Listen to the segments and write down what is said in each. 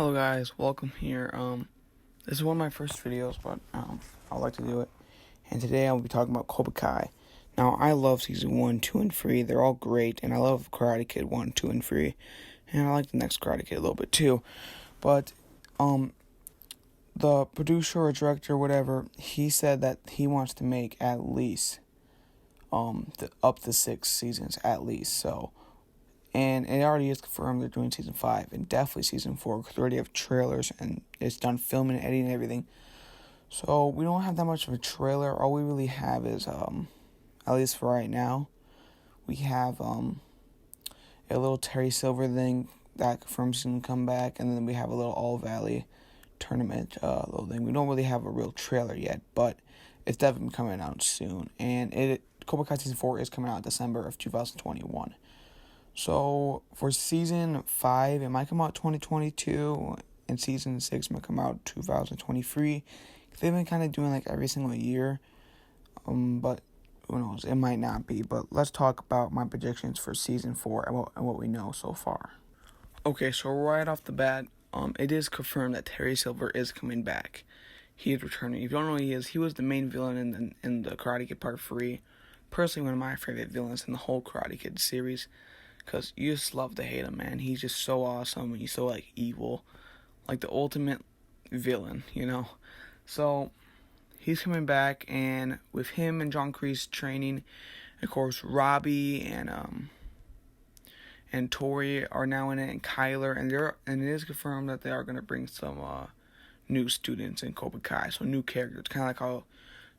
Hello guys, welcome here. This is one of my first videos, but I like to do it. And today I will be talking about Cobra Kai. Now I love season 1, 2, and 3. They're all great, and I love Karate Kid 1, 2, and 3. And I like the next Karate Kid a little bit too. But the producer or director, whatever, he said that he wants to make at least up to 6 seasons at least. So. And it already is confirmed they're doing season 5 and definitely season 4 because they already have trailers and it's done filming and editing and everything. So we don't have that much of a trailer. All we really have is, at least for right now, we have a little Terry Silver thing that confirms he's going to come back. And then we have a little All Valley tournament little thing. We don't really have a real trailer yet, but it's definitely coming out soon. And Cobra Kai season 4 is coming out December of 2021. So, for season 5, it might come out 2022, and season 6 might come out 2023. They've been kind of doing like every single year, but who knows, it might not be. But let's talk about my predictions for season 4 and what we know so far. Okay, so right off the bat, it is confirmed that Terry Silver is coming back. He is returning. If you don't know who he is, he was the main villain in the Karate Kid Part 3. Personally, one of my favorite villains in the whole Karate Kid series. Because you just love to hate him, man. He's just so awesome. He's so, evil. Like, the ultimate villain, you know? So, he's coming back, and with him and John Kreese training, of course, Robbie and Tori are now in it, and Kyler, and it is confirmed that they are going to bring some new students in Cobra Kai, so new characters, kind of like how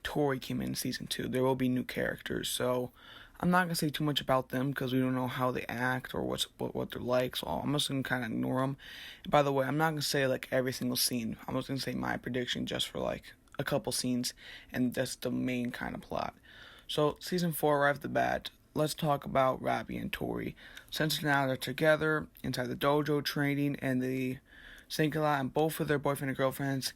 Tori came in season 2. There will be new characters, so I'm not going to say too much about them because we don't know how they act or what they're like, so I'm just going to kind of ignore them. And by the way, I'm not going to say every single scene. I'm just going to say my prediction just for a couple scenes, and that's the main kind of plot. So season 4 right off the bat, let's talk about Robbie and Tori. Since now they're together inside the dojo training and they sink a lot, and both of their boyfriend and girlfriends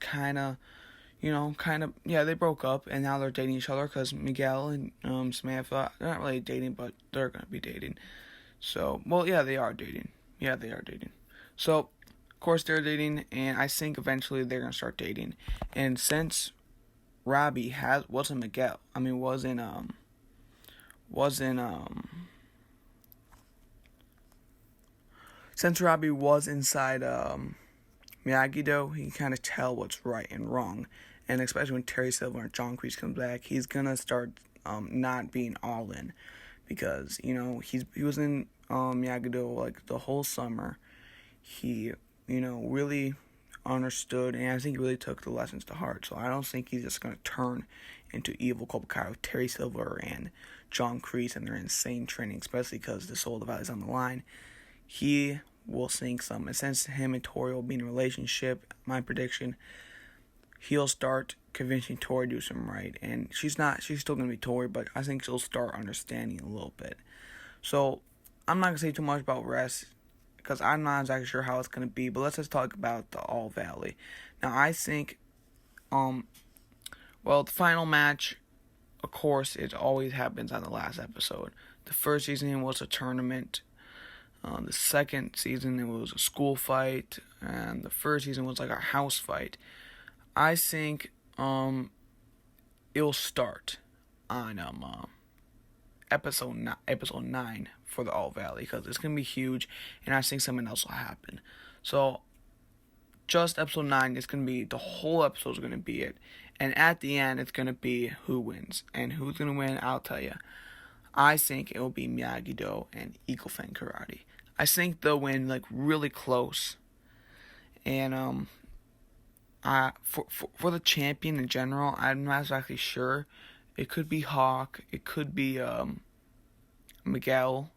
they broke up, and now they're dating each other because Miguel and Samantha, they're not really dating, but they're going to be dating. So, they are dating. Yeah, they are dating. So, of course, they're dating, and I think eventually they're going to start dating. And since Robbie wasn't Miguel, since Robbie was inside, Miyagi-Do, he can kind of tell what's right and wrong. And especially when Terry Silver and John Kreese come back, he's going to start not being all in. Because, he was in Miyagi-Do the whole summer. He, really understood, and I think he really took the lessons to heart. So I don't think he's just going to turn into evil Cobra Kai with Terry Silver and John Kreese and their insane training, especially because the soul of the valley is on the line. He will sink some. And since him and Tori will be in a relationship, my prediction, he'll start convincing Tori to do something right. And she's still going to be Tori, but I think she'll start understanding a little bit. So, I'm not going to say too much about rest, because I'm not exactly sure how it's going to be, but let's just talk about the All Valley. Now, I think, the final match, of course, it always happens on the last episode. The first season was a tournament. The second season, it was a school fight, and the first season was a house fight. I think it'll start on episode 9 for the All Valley, because it's gonna be huge, and I think something else will happen. So, just episode 9 is gonna be the whole episode is gonna be it, and at the end, it's gonna be who wins, and who's gonna win. I'll tell you. I think it will be Miyagi-Do and Eagle Fang Karate. I think they'll win really close. And for the champion in general, I'm not exactly sure. It could be Hawk, it could be Miguel,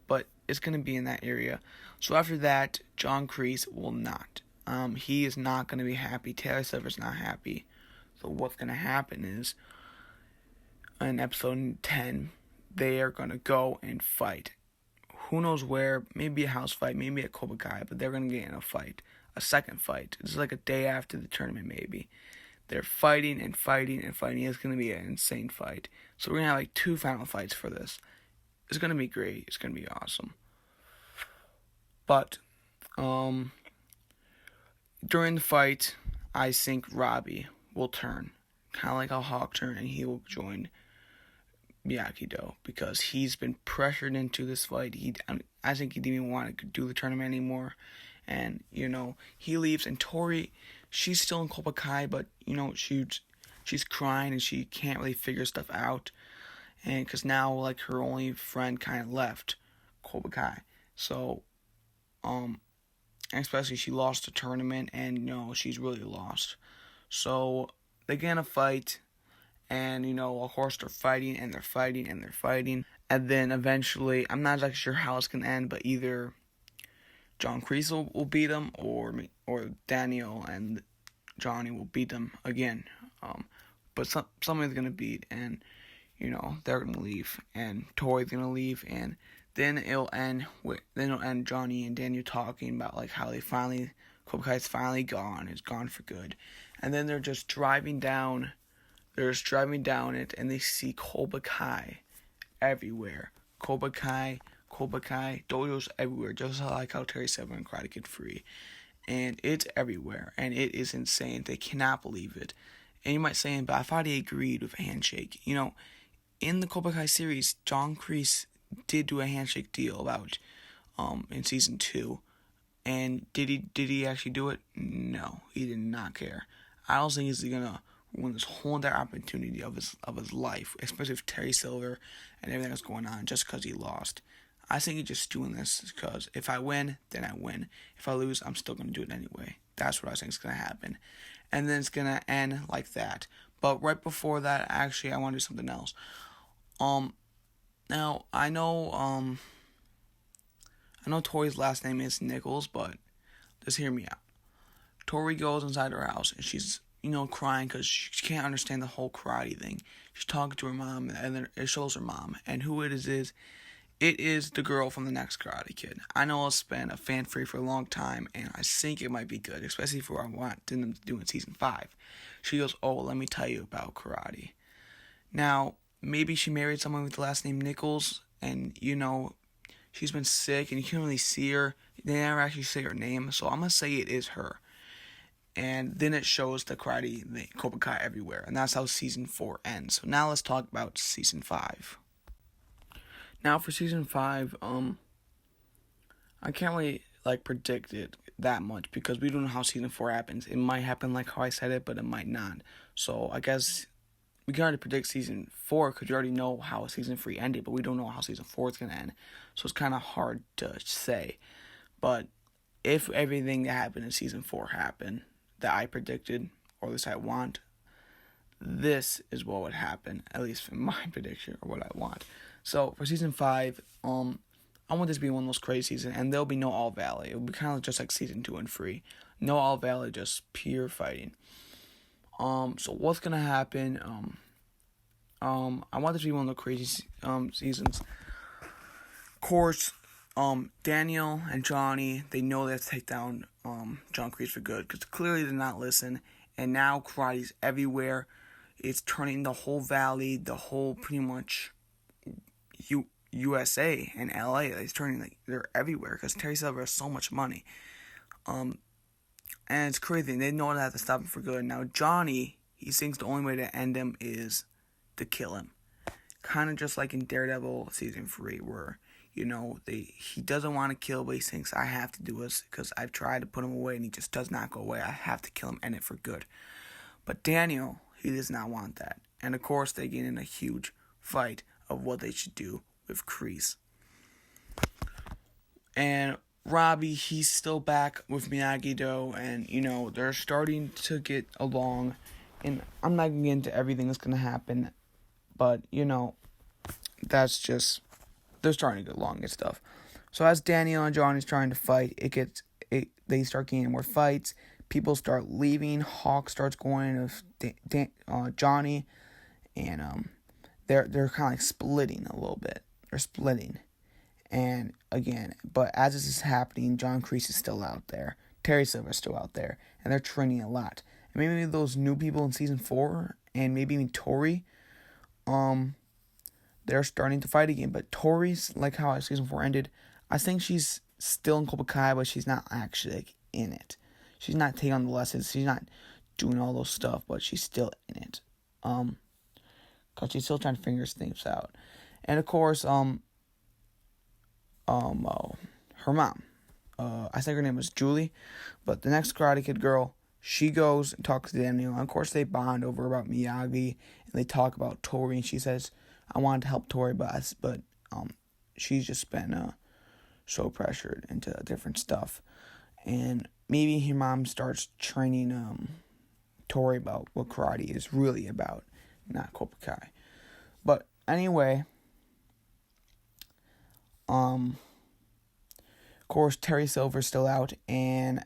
but it's gonna be in that area. So after that, John Kreese will not. He is not gonna be happy. Taylor Silver's not happy. So what's gonna happen is in episode 10, they are gonna go and fight. Who knows where? Maybe a house fight, maybe a Cobra Kai, but they're going to get in a fight. A second fight. It's a day after the tournament, maybe. They're fighting and fighting and fighting. It's going to be an insane fight. So we're going to have 2 final fights for this. It's going to be great. It's going to be awesome. But, during the fight, I think Robbie will turn, kind of like how Hawk turned, and he will join Miyagi-Do because he's been pressured into this fight. I think he didn't even want to do the tournament anymore, and he leaves. And Tori, she's still in Cobra Kai, but she's crying and she can't really figure stuff out, and because now like her only friend kind of left Cobra Kai, so and especially she lost the tournament, and she's really lost. So they get in a fight. And, of course, they're fighting, and they're fighting, and they're fighting. And then eventually, I'm not exactly sure how it's going to end, but either John Kreese will beat them, or Daniel and Johnny will beat them again. But somebody's going to beat, and, they're going to leave. And Tori's going to leave, and then it'll end Johnny and Daniel talking about, like, how Cobra Kai's finally gone. It's gone for good. And then they're just driving down it, and they see Cobra Kai everywhere. Cobra Kai, dojos everywhere, just like how Terry Silver and Karate Kid Free. And it's everywhere, and it is insane. They cannot believe it. And you might say, but I thought he agreed with a handshake. In the Cobra Kai series, John Kreese did do a handshake deal about in season 2. And did he actually do it? No, he did not care. I don't think he's gonna ruin this whole entire opportunity of his life, especially with Terry Silver and everything that's going on, just because he lost. I think he's just doing this because if I win, then I win. If I lose, I'm still going to do it anyway. That's what I think is going to happen. And then it's going to end like that. But right before that, actually, I want to do something else. Now, I know Tori's last name is Nichols, but just hear me out. Tori goes inside her house, and she's crying because she can't understand the whole karate thing. She's talking to her mom, and then it shows her mom. And who it is the girl from the next Karate Kid. I know it's been a fan favorite for a long time, and I think it might be good, especially for what I want them to do in season 5. She goes, "Oh, let me tell you about karate." Now, maybe she married someone with the last name Nichols, and she's been sick, and you can't really see her. They never actually say her name, so I'm gonna say it is her. And then it shows the Cobra Kai everywhere. And that's how season 4 ends. So now let's talk about season 5. Now for season 5, I can't really predict it that much because we don't know how season 4 happens. It might happen like how I said it, but it might not. So I guess we can already predict season 4 because we already know how season 3 ended, but we don't know how season 4 is going to end. So it's kind of hard to say. But if everything that happened in season 4 happened, that I predicted, or at least I want, this is what would happen, at least for my prediction, or what I want. So, for season 5, I want this to be one of those crazy seasons, and there'll be no All Valley. It'll be kind of just like season 2 and 3. No All Valley, just pure fighting. So what's gonna happen, I want this to be one of the crazy, seasons. Of course, Daniel and Johnny, they know they have to take down John Kreese for good because clearly they're not listening. And now karate's everywhere. It's turning the whole valley, the whole pretty much USA and LA. It's turning they're everywhere because Terry Silver has so much money. And it's crazy. They know they have to stop him for good. Now Johnny, he thinks the only way to end him is to kill him. Kind of just like in Daredevil season 3 where he doesn't want to kill, but he thinks I have to do this because I've tried to put him away and he just does not go away. I have to kill him, end it for good. But Daniel, he does not want that. And of course, they get in a huge fight of what they should do with Kreese. And Robbie, he's still back with Miyagi-Do, and they're starting to get along. And I'm not going to get into everything that's going to happen, but that's just, they're starting to get along and stuff. So as Daniel and Johnny's trying to fight, they start getting more fights. People start leaving. Hawk starts going with Johnny, and they're kind of splitting a little bit. They're splitting, and again, but as this is happening, John Kreese is still out there. Terry Silver's still out there, and they're training a lot. And maybe those new people in season 4, and maybe even Tori, they're starting to fight again. But Tori's, like how season 4 ended, I think she's still in Cobra Kai, but she's not actually in it. she's not taking on the lessons. She's not doing all those stuff, but she's still in it. Because she's still trying to figure things out. And of course, her mom. I think her name was Julie, but the next Karate Kid girl, she goes and talks to Daniel. And of course, they bond over about Miyagi, and they talk about Tori. And she says, "I wanted to help Tori, but she's just been so pressured into different stuff." And maybe her mom starts training Tori about what karate is really about, not Cobra Kai. But anyway, of course, Terry Silver's still out, and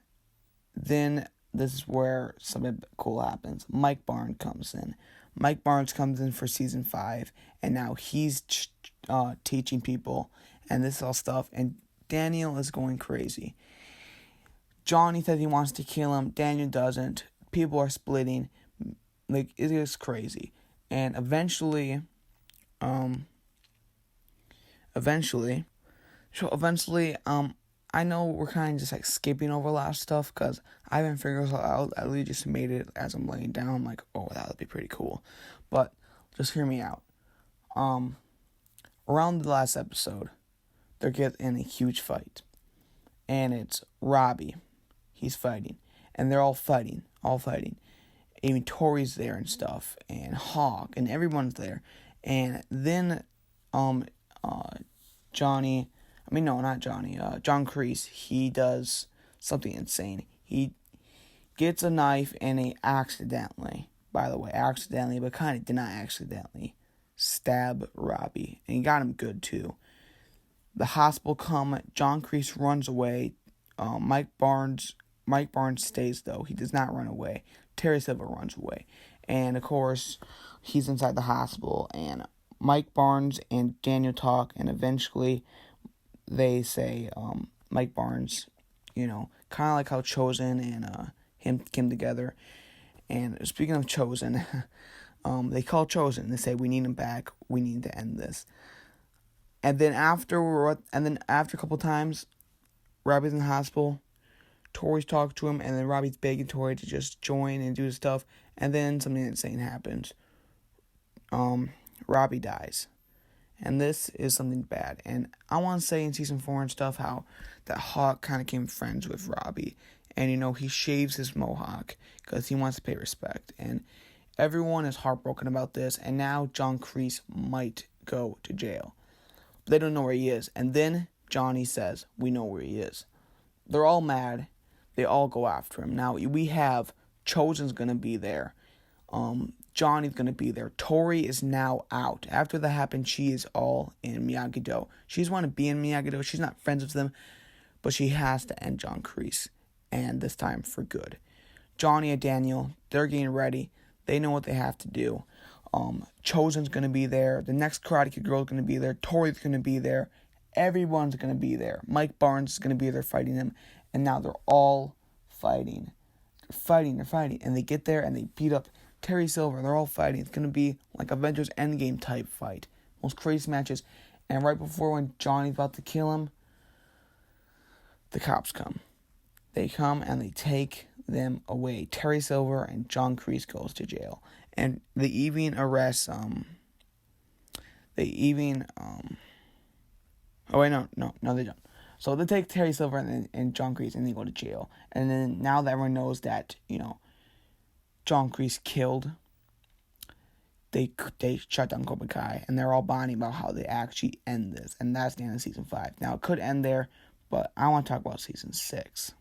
then this is where something cool happens. Mike Barnes comes in. Mike Barnes comes in for season 5, and now he's teaching people, and this all stuff, and Daniel is going crazy. Johnny says he wants to kill him. Daniel doesn't. People are splitting. Like, it is crazy. And eventually, I know we're kind of just like skipping over a lot of stuff because I haven't figured it out. I literally just made it as I'm laying down. I'm like, oh, that would be pretty cool. But just hear me out. Around the last episode, they're getting in a huge fight. And it's Robbie. He's fighting. And they're all fighting. Even Tori's there and stuff. And Hawk. And everyone's there. And then John Kreese, he does something insane. He gets a knife and he accidentally, but kind of did not accidentally, stab Robbie. And he got him good too. The hospital come, John Kreese runs away. Mike Barnes stays though. He does not run away. Terry Silver runs away. And of course, he's inside the hospital. And Mike Barnes and Daniel talk, and eventually they say, Mike Barnes, kind of like how Chosen and him came together. And speaking of Chosen, they call Chosen. They say, we need him back. We need to end this. And then after a couple times, Robbie's in the hospital. Tori's talking to him, and then Robbie's begging Tori to just join and do stuff. And then something insane happens. Robbie dies. And this is something bad. And I want to say in season 4 and stuff how that Hawk kind of became friends with Robbie. And, he shaves his mohawk because he wants to pay respect. And everyone is heartbroken about this. And now John Kreese might go to jail. But they don't know where he is. And then Johnny says, we know where he is. They're all mad. They all go after him. Now, we have Chosen's going to be there. Johnny's going to be there. Tori is now out. After that happened, she is all in Miyagi-Do. She just want to be in Miyagi-Do. She's not friends with them, but she has to end John Kreese, and this time for good. Johnny and Daniel, they're getting ready. They know what they have to do. Chosen's going to be there. The next Karate Kid girl is going to be there. Tori's going to be there. Everyone's going to be there. Mike Barnes is going to be there fighting them, and now they're all fighting. They're fighting, and they get there and they beat up Terry Silver. They're all fighting. It's going to be like Avengers Endgame type fight. Most crazy matches. And right before when Johnny's about to kill him, the cops come. They come and they take them away. Terry Silver and John Kreese goes to jail. And they even arrest, no, they don't. So they take Terry Silver and John Kreese and they go to jail. And then now that everyone knows that, John Kreese killed, they shut down Cobra Kai, and they're all bonding about how they actually end this, and that's the end of season 5. Now, it could end there, but I want to talk about season 6.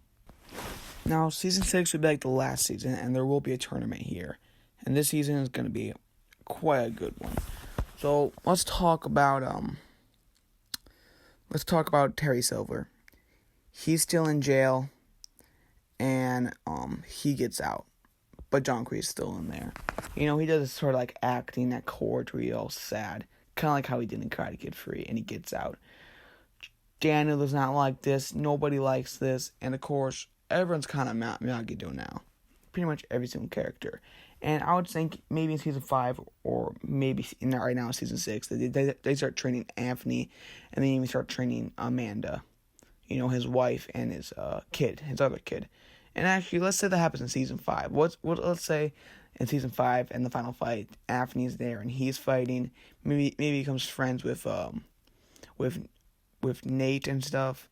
Now, season 6 will be like the last season, and there will be a tournament here, and this season is going to be quite a good one. So, let's talk about Terry Silver. He's still in jail, and he gets out. But John Kreese is still in there. He does this sort of like acting that chord where he's all sad. Kind of like how he did in Karate Kid 3. And he gets out. Daniel does not like this. Nobody likes this. And of course, everyone's kind of Miyagi-Do now. Pretty much every single character. And I would think maybe in season 5 or maybe right now in season 6, they start training Anthony. And then even start training Amanda. His wife and his other kid. And actually, let's say that happens in season 5. Let's say in season 5 and the final fight, Anthony's there and he's fighting. Maybe he becomes friends with with Nate and stuff.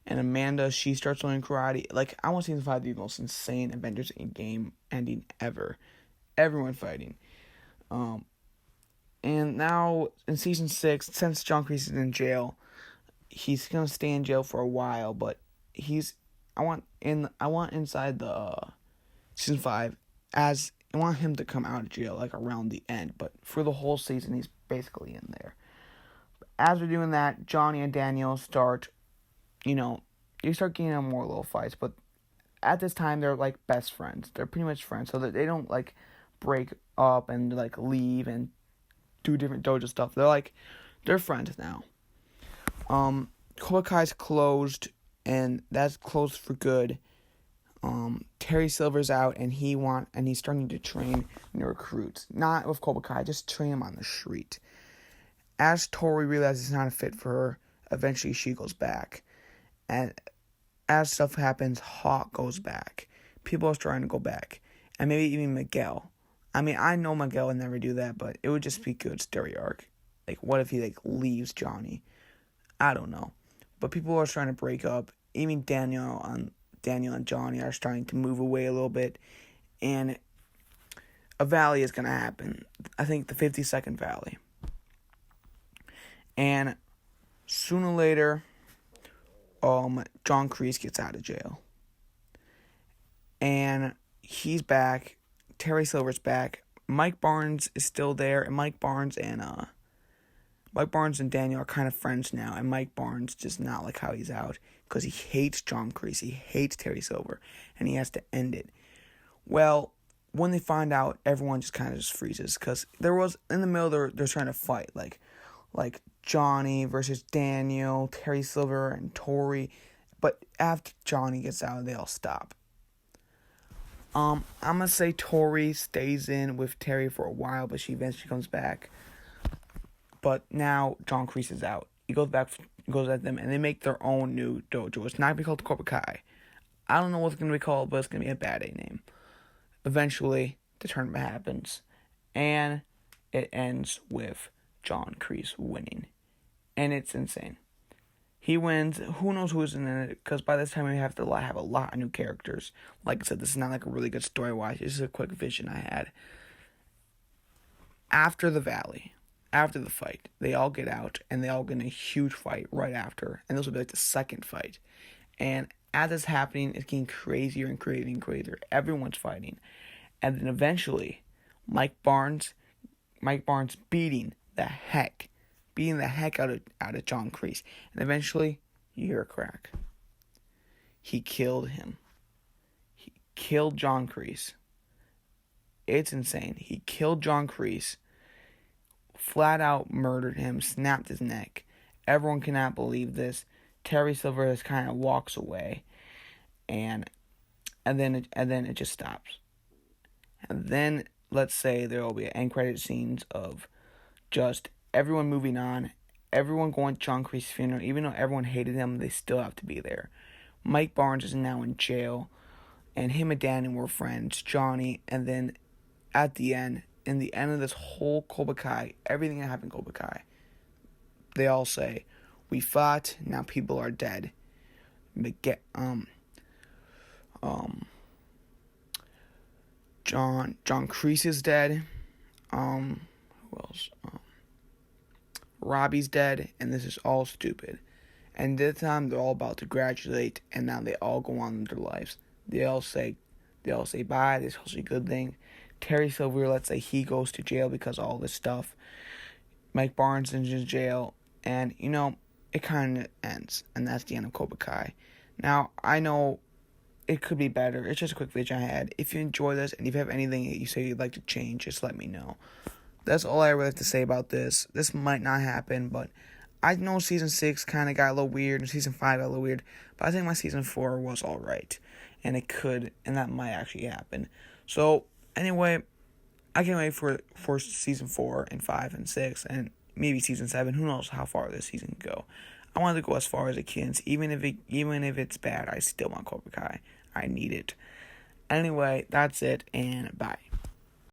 And Amanda, she starts learning karate. Like, I want season 5 to be the most insane Avengers game ending ever. Everyone fighting. And now in season 6, since John Kreese is in jail, he's gonna stay in jail for a while. But I want inside the season 5 I want him to come out of jail like around the end. But for the whole season, he's basically in there. As we're doing that, Johnny and Daniel start, you start getting in more little fights. But at this time, they're like best friends. They're pretty much friends, so that they don't like break up and like leave and do different dojo stuff. They're friends now. Cobra Kai's closed, and that's closed for good. Terry Silver's out, and he's starting to train new recruits, not with Cobra Kai, just train them on the street. As Tori realizes it's not a fit for her, eventually she goes back, and as stuff happens, Hawk goes back. People are starting to go back, and maybe even Miguel. I mean, I know Miguel would never do that, but it would just be good story arc. Like, what if he leaves Johnny? I don't know, but people are starting to break up. Even Daniel and Johnny are starting to move away a little bit, and a valley is going to happen. I think the 52nd Valley. And sooner or later, John Kreese gets out of jail. And he's back. Terry Silver's back. Mike Barnes is still there, and Mike Barnes and Daniel are kind of friends now, and Mike Barnes does not like how he's out because he hates John Kreese, he hates Terry Silver, and he has to end it. Well, when they find out, everyone just kind of just freezes because there was in the middle they're trying to fight like Johnny versus Daniel, Terry Silver and Tori, but after Johnny gets out, they all stop. I'm gonna say Tori stays in with Terry for a while, but she eventually comes back. But now John Kreese is out. He goes at them, and they make their own new dojo. It's not going to be called Cobra Kai. I don't know what it's going to be called, but it's going to be a bad A name. Eventually, the tournament happens, and it ends with John Kreese winning. And it's insane. He wins. Who knows who's in it, because by this time we have to have a lot of new characters. Like I said, this is not like a really good story-wise. This is a quick vision I had. After the fight, they all get out, and they all get in a huge fight right after. And this will be like the second fight. And as it's happening, it's getting crazier and crazier and crazier. Everyone's fighting. And then eventually, Mike Barnes beating the heck out of John Kreese. And eventually, you hear a crack. He killed him. He killed John Kreese. It's insane. He killed John Kreese. Flat out murdered him, snapped his neck. Everyone cannot believe this. Terry Silver just kind of walks away, and then it just stops. And then let's say there will be end credit scenes of just everyone moving on, everyone going to John Kreese's funeral. Even though everyone hated him, they still have to be there. Mike Barnes is now in jail, and him and Daniel were friends, Johnny, and then at the end. In the end of this whole Cobra Kai, everything that happened in Cobra Kai, they all say, "We fought, now people are dead." John Kreese is dead. Who else? Robbie's dead, and this is all stupid. And this time they're all about to graduate, and now they all go on with their lives. They all say bye. This is a good thing. Terry Silver, let's say he goes to jail because of all this stuff. Mike Barnes is in jail, and it kind of ends, and that's the end of Cobra Kai. Now, I know it could be better. It's just a quick video I had. If you enjoy this, and if you have anything that you say you'd like to change, just let me know. That's all I really have to say about this. This might not happen, but I know Season 6 kind of got a little weird, and Season 5 got a little weird, but I think my Season 4 was alright, and that might actually happen. So, anyway, I can't wait for Season 4 and 5 and 6 and maybe Season 7. Who knows how far this season can go. I want to go as far as it can. Even if it's bad, I still want Cobra Kai. I need it. Anyway, that's it, and bye.